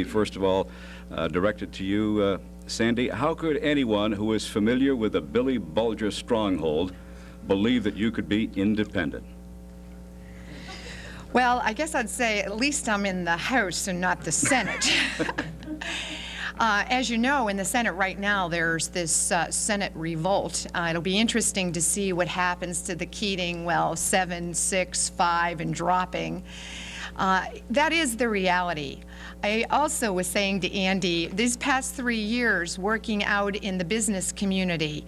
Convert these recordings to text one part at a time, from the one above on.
First of all, directed to you, Sandy. How could anyone who is familiar with the Billy Bulger stronghold believe that you could be independent? Well, I guess I'd say at least I'm in the House and not the Senate. As you know, in the Senate right now, there's this Senate revolt. It'll be interesting to see what happens to the Keating, well, 7, 6, 5, and dropping. That is the reality. I also was saying to Andy, these past 3 years working out in the business community,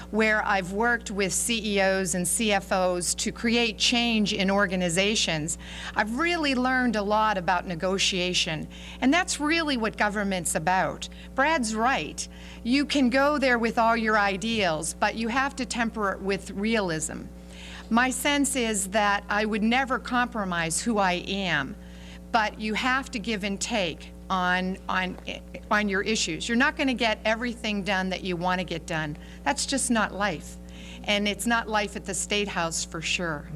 where I've worked with CEOs and CFOs to create change in organizations, I've really learned a lot about negotiation. And that's really what government's about. Brad's right. You can go there with all your ideals, but you have to temper it with realism. My sense is that I would never compromise who I am, but you have to give and take on your issues. You're not going to get everything done that you want to get done. That's just not life. And it's not life at the State House for sure.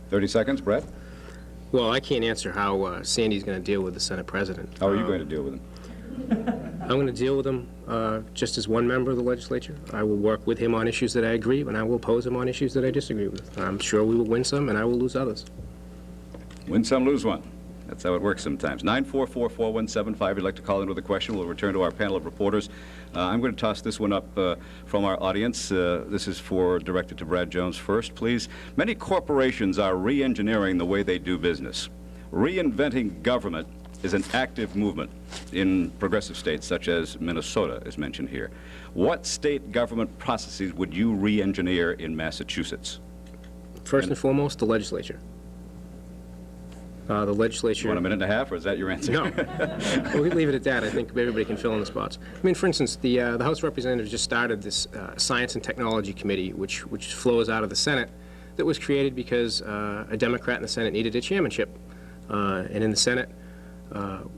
30 seconds, Brett. Well, I can't answer how Sandy's going to deal with the Senate President. How are you going to deal with him? I'm going to deal with him just as one member of the legislature. I will work with him on issues that I agree, and I will oppose him on issues that I disagree with. I'm sure we will win some, and I will lose others. Win some, lose one. That's how it works sometimes. 944-4175. If you'd like to call in with a question, we'll return to our panel of reporters. I'm going to toss this one up from our audience. This is directed to Brad Jones first, please. Many corporations are re-engineering the way they do business. Reinventing government is an active movement in progressive states such as Minnesota is mentioned here. What state government processes would you re-engineer in Massachusetts? First and foremost, the legislature. The legislature... You want a minute and a half, or is that your answer? No. Well, we leave it at that. I think everybody can fill in the spots. I mean, for instance, the House of Representatives just started this Science and Technology Committee, which flows out of the Senate, that was created because a Democrat in the Senate needed a chairmanship. And in the Senate,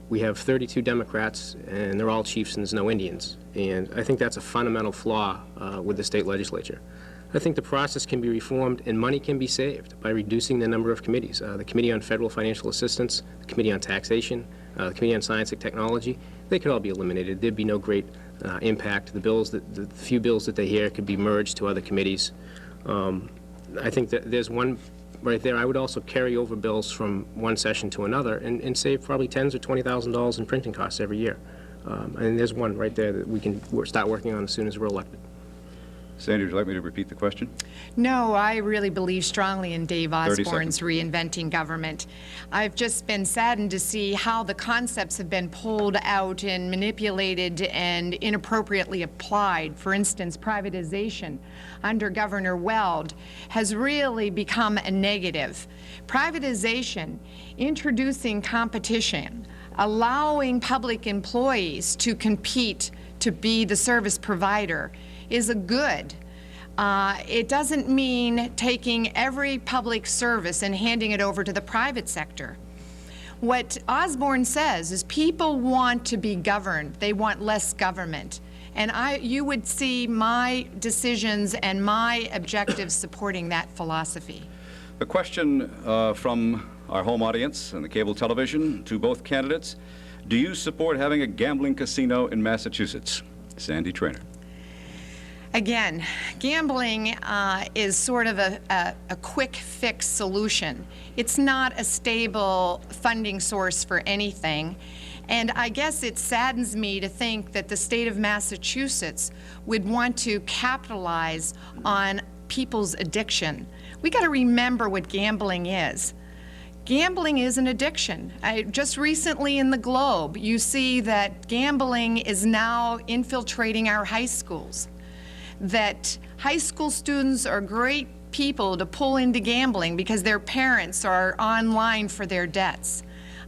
we have 32 Democrats, and they're all chiefs, and there's no Indians. And I think that's a fundamental flaw with the state legislature. I think the process can be reformed and money can be saved by reducing the number of committees. The Committee on Federal Financial Assistance, the Committee on Taxation, the Committee on Science and Technology, they could all be eliminated. There'd be no great impact. The few bills that they hear could be merged to other committees. I think that there's one right there. I would also carry over bills from one session to another and save probably $10,000 or $20,000 in printing costs every year. And there's one right there that we can start working on as soon as we're elected. Sandy, would you like me to repeat the question? No, I really believe strongly in Dave Osborne's reinventing government. I've just been saddened to see how the concepts have been pulled out and manipulated and inappropriately applied. For instance, privatization under Governor Weld has really become a negative. Privatization, introducing competition, allowing public employees to compete to be the service provider is a good. It doesn't mean taking every public service and handing it over to the private sector. What Osborne says is people want to be governed. They want less government. And you would see my decisions and my objectives supporting that philosophy. A question from our home audience and the cable television to both candidates. Do you support having a gambling casino in Massachusetts? Sandy Traynor. Again, gambling is sort of a quick fix solution. It's not a stable funding source for anything. And I guess it saddens me to think that the state of Massachusetts would want to capitalize on people's addiction. We got to remember what gambling is. Gambling is an addiction. Just recently in the Globe, you see that gambling is now infiltrating our high schools. That high school students are great people to pull into gambling because their parents are online for their debts.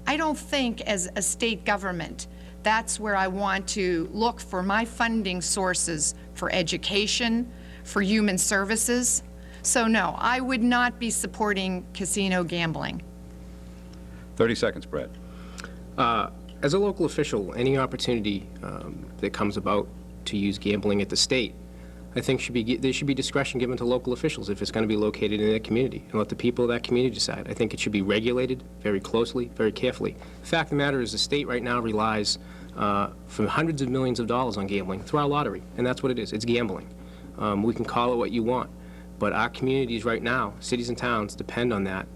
I don't think as a state government that's where I want to look for my funding sources for education, for human services. So no, I would not be supporting casino gambling. 30 seconds, Brad. As a local official, any opportunity that comes about to use gambling at the state, I think there should be discretion given to local officials if it's going to be located in their community, and let the people of that community decide. I think it should be regulated very closely, very carefully. The fact of the matter is the state right now relies for hundreds of millions of dollars on gambling through our lottery, and that's what it is. It's gambling. We can call it what you want, but our communities right now, cities and towns, depend on that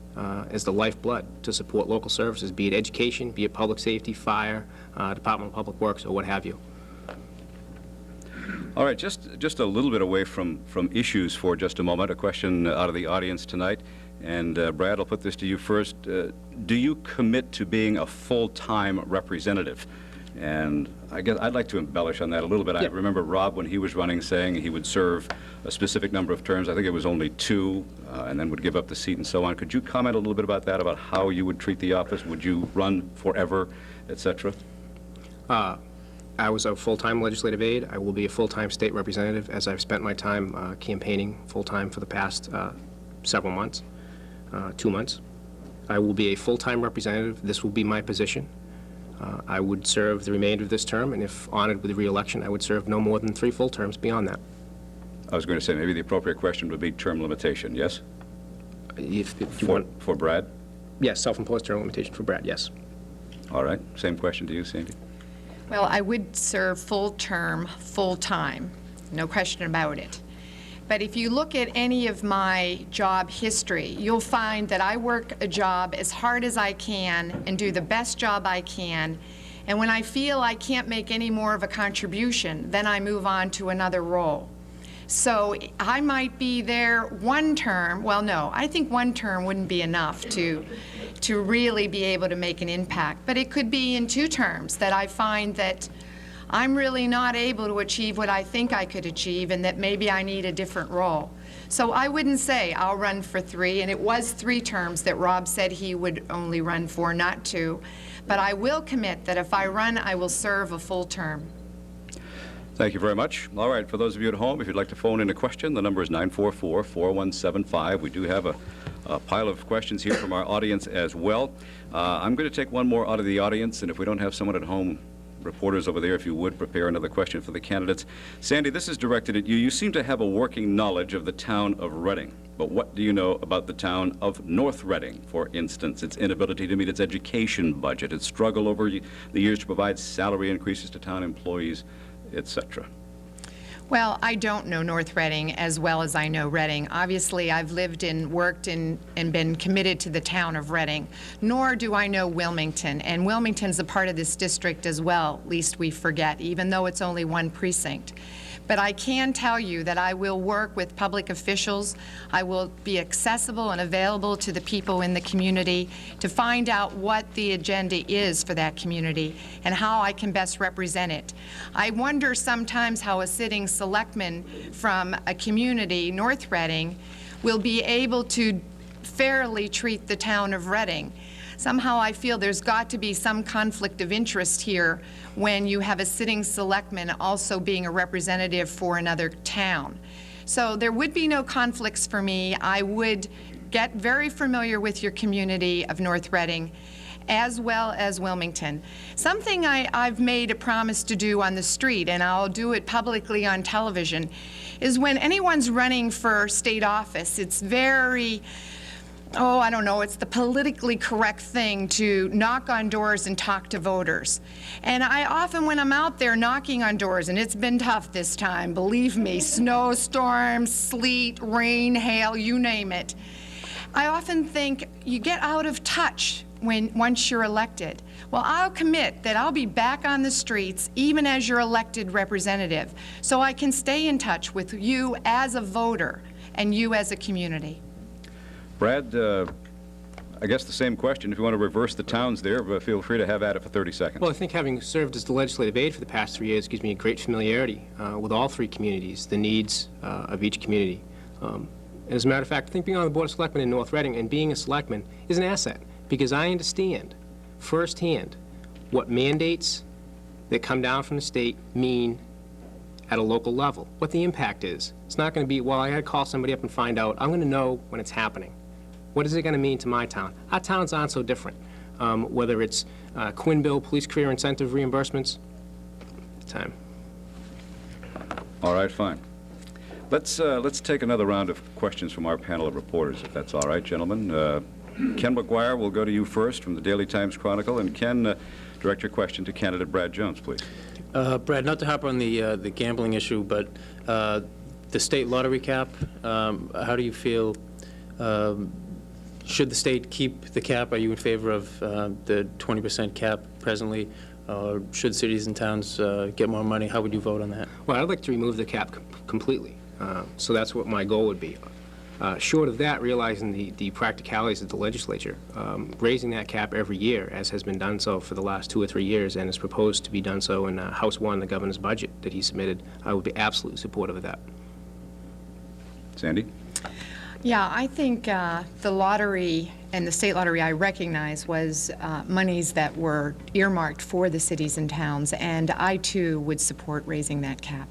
as the lifeblood to support local services, be it education, be it public safety, fire, Department of Public Works, or what have you. All right, just a little bit away from issues for just a moment, a question out of the audience tonight. And Brad, I'll put this to you first. Do you commit to being a full-time representative? And I guess I'd like to embellish on that a little bit. I remember Rob, when he was running, saying he would serve a specific number of terms. I think it was only 2, and then would give up the seat and so on. Could you comment a little bit about that, about how you would treat the office? Would you run forever, et cetera? I was a full-time legislative aide. I will be a full-time state representative, as I've spent my time campaigning full-time for the past several months, 2 months. I will be a full-time representative. This will be my position. I would serve the remainder of this term, and if honored with re-election, I would serve no more than 3 full terms beyond that. I was going to say, maybe the appropriate question would be term limitation, yes? If you want. For Brad? Yes, self-imposed term limitation for Brad, yes. All right, same question to you, Sandy. Well, I would serve full term, full time, no question about it. But if you look at any of my job history, you'll find that I work a job as hard as I can and do the best job I can. And when I feel I can't make any more of a contribution, then I move on to another role. So I might be there 1 term. Well, no, I think 1 term wouldn't be enough to really be able to make an impact. But it could be in 2 terms that I find that I'm really not able to achieve what I think I could achieve, and that maybe I need a different role. So I wouldn't say I'll run for 3, and it was 3 terms that Rob said he would only run for, not 2. But I will commit that if I run, I will serve a full term. Thank you very much. All right, for those of you at home, if you'd like to phone in a question, the number is 944-4175. We do have a pile of questions here from our audience as well. I'm going to take one more out of the audience, and if we don't have someone at home, reporters over there, if you would, prepare another question for the candidates. Sandy, this is directed at you. You seem to have a working knowledge of the town of Reading, but what do you know about the town of North Reading, for instance? Its inability to meet its education budget, its struggle over the years to provide salary increases to town employees, etc. Well, I don't know North Reading as well as I know Reading. Obviously, I've lived and worked and been committed to the town of Reading, nor do I know Wilmington. And Wilmington's a part of this district as well, lest we forget, even though it's only 1 precinct. But I can tell you that I will work with public officials. I will be accessible and available to the people in the community to find out what the agenda is for that community and how I can best represent it. I wonder sometimes how a sitting selectman from a community, North Reading, will be able to fairly treat the town of Reading. Somehow I feel there's got to be some conflict of interest here when you have a sitting selectman also being a representative for another town. So there would be no conflicts for me. I would get very familiar with your community of North Reading as well as Wilmington. Something I've made a promise to do on the street, and I'll do it publicly on television, is when anyone's running for state office, it's very, I don't know, it's the politically correct thing to knock on doors and talk to voters. And I often, when I'm out there knocking on doors, and it's been tough this time, believe me, snowstorms, sleet, rain, hail, you name it, I often think you get out of touch once you're elected. Well, I'll commit that I'll be back on the streets even as your elected representative, so I can stay in touch with you as a voter and you as a community. Brad, I guess the same question. If you want to reverse the towns there, but feel free to have at it for 30 seconds. Well, I think having served as the legislative aide for the past 3 years gives me a great familiarity with all 3 communities, the needs of each community. As a matter of fact, I think being on the Board of Selectmen in North Reading and being a selectman is an asset, because I understand firsthand what mandates that come down from the state mean at a local level, what the impact is. It's not going to be, well, I got to call somebody up and find out. I'm going to know when it's happening. What is it going to mean to my town? Our towns aren't so different, whether it's Quinn Bill, police career incentive reimbursements. Time. All right, fine. Let's take another round of questions from our panel of reporters, if that's all right, gentlemen. Ken McGuire, we'll go to you first from the Daily Times Chronicle. And Ken, direct your question to candidate Brad Jones, please. Brad, not to hop on the gambling issue, but the state lottery cap, how do you feel? Should the state keep the cap? Are you in favor of the 20% cap presently? Or should cities and towns get more money? How would you vote on that? Well, I'd like to remove the cap completely. So that's what my goal would be. Short of that, realizing the practicalities of the legislature, raising that cap every year, as has been done so for the last 2 or 3 years, and is proposed to be done so in House 1, the governor's budget that he submitted, I would be absolutely supportive of that. Sandy? Yeah, I think the lottery and the state lottery I recognize was monies that were earmarked for the cities and towns, and I too would support raising that cap.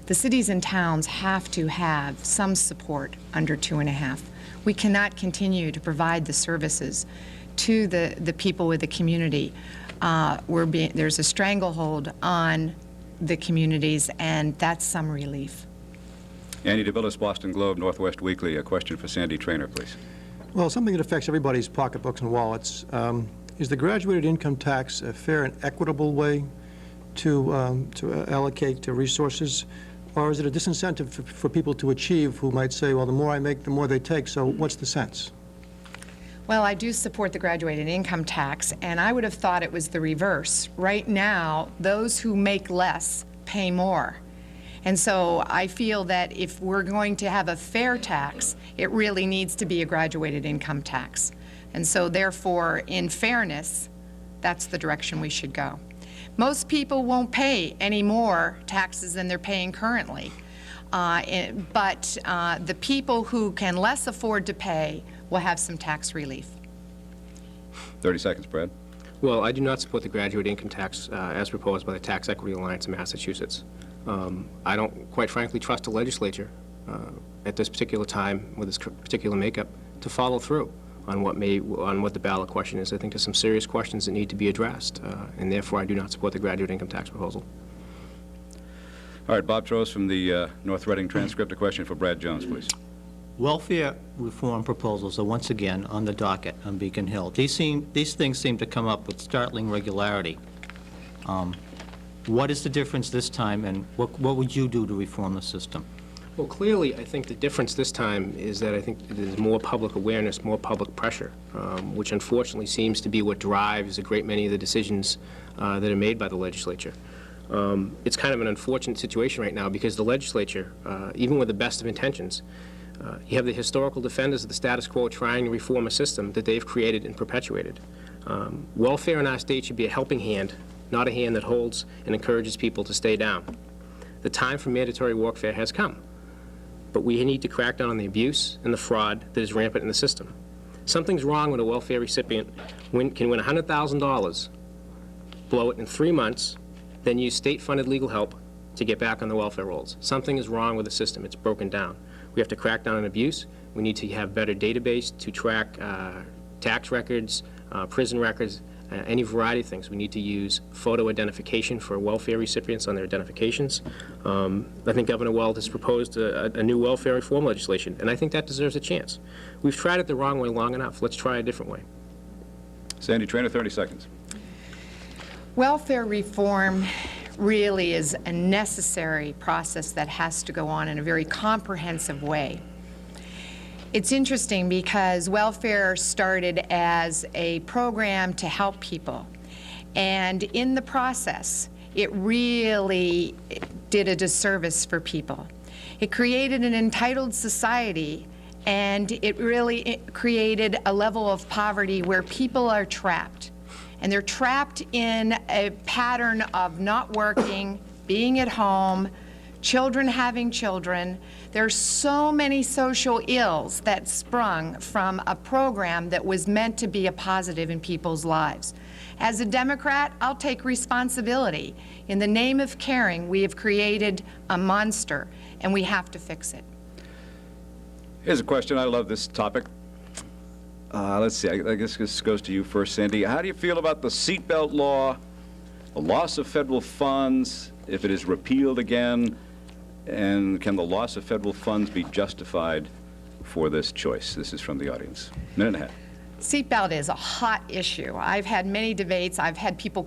The cities and towns have to have some support under 2.5. We cannot continue to provide the services to the people with the community. There's a stranglehold on the communities, and that's some relief. Andy DeVillis, Boston Globe, Northwest Weekly. A question for Sandy Traynor, please. Well, something that affects everybody's pocketbooks and wallets. Is the graduated income tax a fair and equitable way to allocate resources? Or is it a disincentive for people to achieve who might say, well, the more I make, the more they take, so what's the sense? Well, I do support the graduated income tax, and I would have thought it was the reverse. Right now, those who make less pay more. And so I feel that if we're going to have a fair tax, it really needs to be a graduated income tax. And so therefore, in fairness, that's the direction we should go. Most people won't pay any more taxes than they're paying currently. But the people who can less afford to pay will have some tax relief. 30 seconds, Brad. Well, I do not support the graduate income tax as proposed by the Tax Equity Alliance of Massachusetts. I don't, quite frankly, trust the legislature at this particular time with this particular makeup to follow through on what the ballot question is. I think there's some serious questions that need to be addressed, and therefore I do not support the graduate income tax proposal. All right, Bob Trost from the North Reading Transcript. A question for Brad Jones, please. Welfare reform proposals are once again on the docket on Beacon Hill. These things seem to come up with startling regularity. What is the difference this time, and what would you do to reform the system? Well, clearly, I think the difference this time is that I think there's more public awareness, more public pressure, which unfortunately seems to be what drives a great many of the decisions that are made by the legislature. It's kind of an unfortunate situation right now because the legislature, even with the best of intentions, you have the historical defenders of the status quo trying to reform a system that they've created and perpetuated. Welfare in our state should be a helping hand, not a hand that holds and encourages people to stay down. The time for mandatory workfare has come, but we need to crack down on the abuse and the fraud that is rampant in the system. Something's wrong when a welfare recipient can win $100,000, blow it in 3 months, then use state-funded legal help to get back on the welfare rolls. Something is wrong with the system. It's broken down. We have to crack down on abuse. We need to have better database to track tax records, prison records, any variety of things. We need to use photo identification for welfare recipients on their identifications. I think Governor Weld has proposed a new welfare reform legislation, and I think that deserves a chance. We've tried it the wrong way long enough. Let's try a different way. Sandy Traynor, 30 seconds. Welfare reform really is a necessary process that has to go on in a very comprehensive way. It's interesting because welfare started as a program to help people, and in the process, it really did a disservice for people. It created an entitled society, and it really created a level of poverty where people are trapped. And they're trapped in a pattern of not working, being at home, children having children. There's so many social ills that sprung from a program that was meant to be a positive in people's lives. As a Democrat, I'll take responsibility. In the name of caring, we have created a monster, and we have to fix it. Here's a question. I love this topic. Let's see. I guess this goes to you first, Sandy. How do you feel about the seatbelt law, the loss of federal funds, if it is repealed again, And can the loss of federal funds be justified for this choice? This is from the audience. Minute and a half. Seatbelt is a hot issue. I've had many debates. I've had people